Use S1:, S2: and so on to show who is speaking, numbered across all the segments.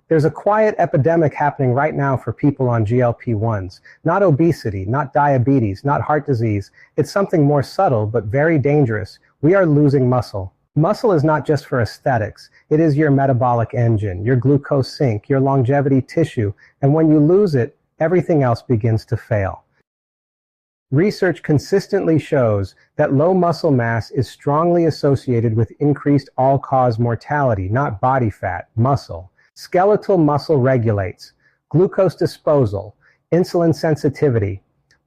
S1: There's a quiet epidemic happening right now for people on GLP-1s. Not obesity, not diabetes, not heart disease. It's something more subtle but very dangerous. We are losing muscle. Muscle is not just for aesthetics. It is your metabolic engine, your glucose sink, your longevity tissue, and when you lose it, everything else begins to fail. Research consistently shows that low muscle mass is strongly associated with increased all-cause mortality, not body fat, muscle. Skeletal muscle regulates glucose disposal, insulin sensitivity,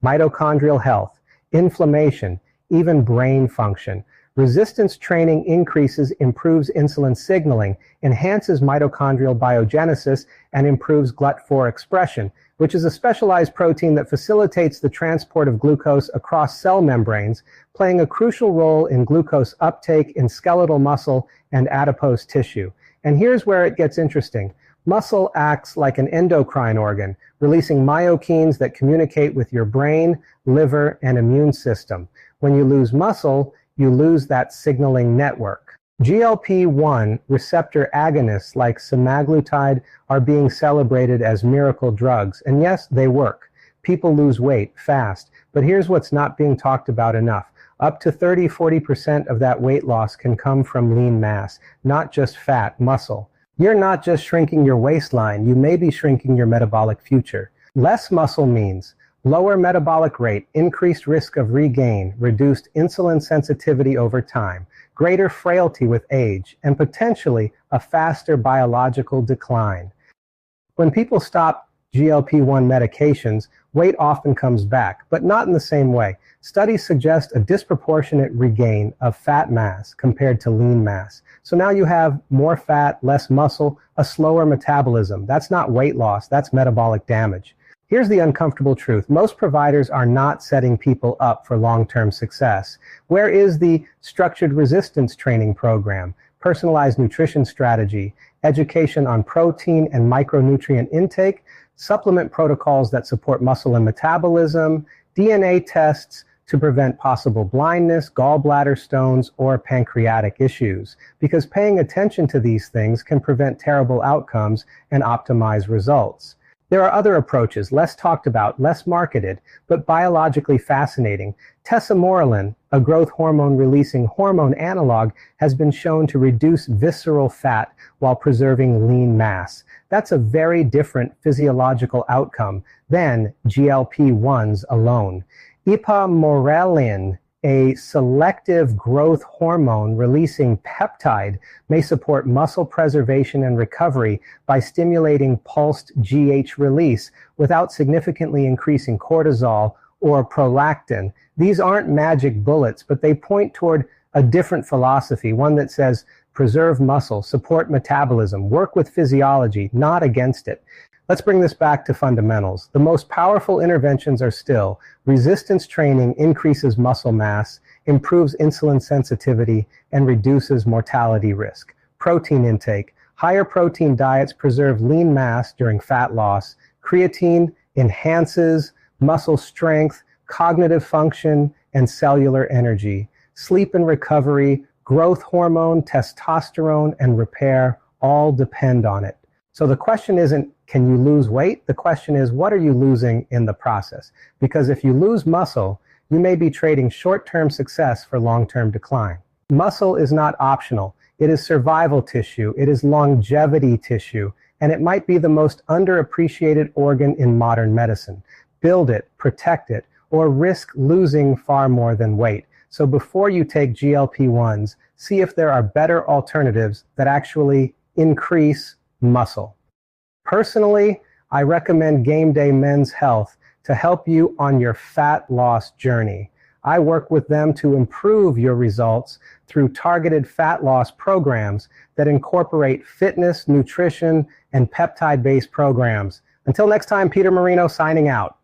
S1: mitochondrial health, inflammation, even brain function. Resistance training improves insulin signaling, enhances mitochondrial biogenesis, and improves GLUT4 expression, which is a specialized protein that facilitates the transport of glucose across cell membranes, playing a crucial role in glucose uptake in skeletal muscle and adipose tissue. And here's where it gets interesting. Muscle acts like an endocrine organ, releasing myokines that communicate with your brain, liver, and immune system. When you lose muscle, you lose that signaling network. GLP-1 receptor agonists like semaglutide are being celebrated as miracle drugs, and yes, they work. People lose weight fast, but here's what's not being talked about enough. Up to 30–40% of that weight loss can come from lean mass, not just fat, muscle. You're not just shrinking your waistline, you may be shrinking your metabolic future. Less muscle means lower metabolic rate, increased risk of regain, reduced insulin sensitivity over time, greater frailty with age, and potentially a faster biological decline. When people stop GLP-1 medications, weight often comes back, but not in the same way. Studies suggest a disproportionate regain of fat mass compared to lean mass. So now you have more fat, less muscle, a slower metabolism. That's not weight loss, that's metabolic damage. Here's the uncomfortable truth. Most providers are not setting people up for long-term success. Where is the structured resistance training program, personalized nutrition strategy, education on protein and micronutrient intake, supplement protocols that support muscle and metabolism, DNA tests to prevent possible blindness, gallbladder stones, or pancreatic issues? Because paying attention to these things can prevent terrible outcomes and optimize results. There are other approaches, less talked about, less marketed, but biologically fascinating. Tesamorelin, a growth hormone-releasing hormone analog, has been shown to reduce visceral fat while preserving lean mass. That's a very different physiological outcome than GLP-1s alone. Tesamorelin, a selective growth hormone releasing peptide, may support muscle preservation and recovery by stimulating pulsed GH release without significantly increasing cortisol or prolactin. These aren't magic bullets, but they point toward a different philosophy, one that says preserve muscle, support metabolism, work with physiology, not against it. Let's bring this back to fundamentals. The most powerful interventions are still resistance training increases muscle mass, improves insulin sensitivity, and reduces mortality risk. Protein intake. Higher protein diets preserve lean mass during fat loss. Creatine enhances muscle strength, cognitive function, and cellular energy. Sleep and recovery, growth hormone, testosterone, and repair all depend on it. So the question isn't, can you lose weight? The question is, what are you losing in the process? Because if you lose muscle, you may be trading short-term success for long-term decline. Muscle is not optional. It is survival tissue. It is longevity tissue. And it might be the most underappreciated organ in modern medicine. Build it, protect it, or risk losing far more than weight. So before you take GLP-1s, see if there are better alternatives that actually increase muscle. Personally, I recommend GameDay Men's Health to help you on your fat loss journey. I work with them to improve your results through targeted fat loss programs that incorporate fitness, nutrition, and peptide-based programs. Until next time, Peter Marino signing out.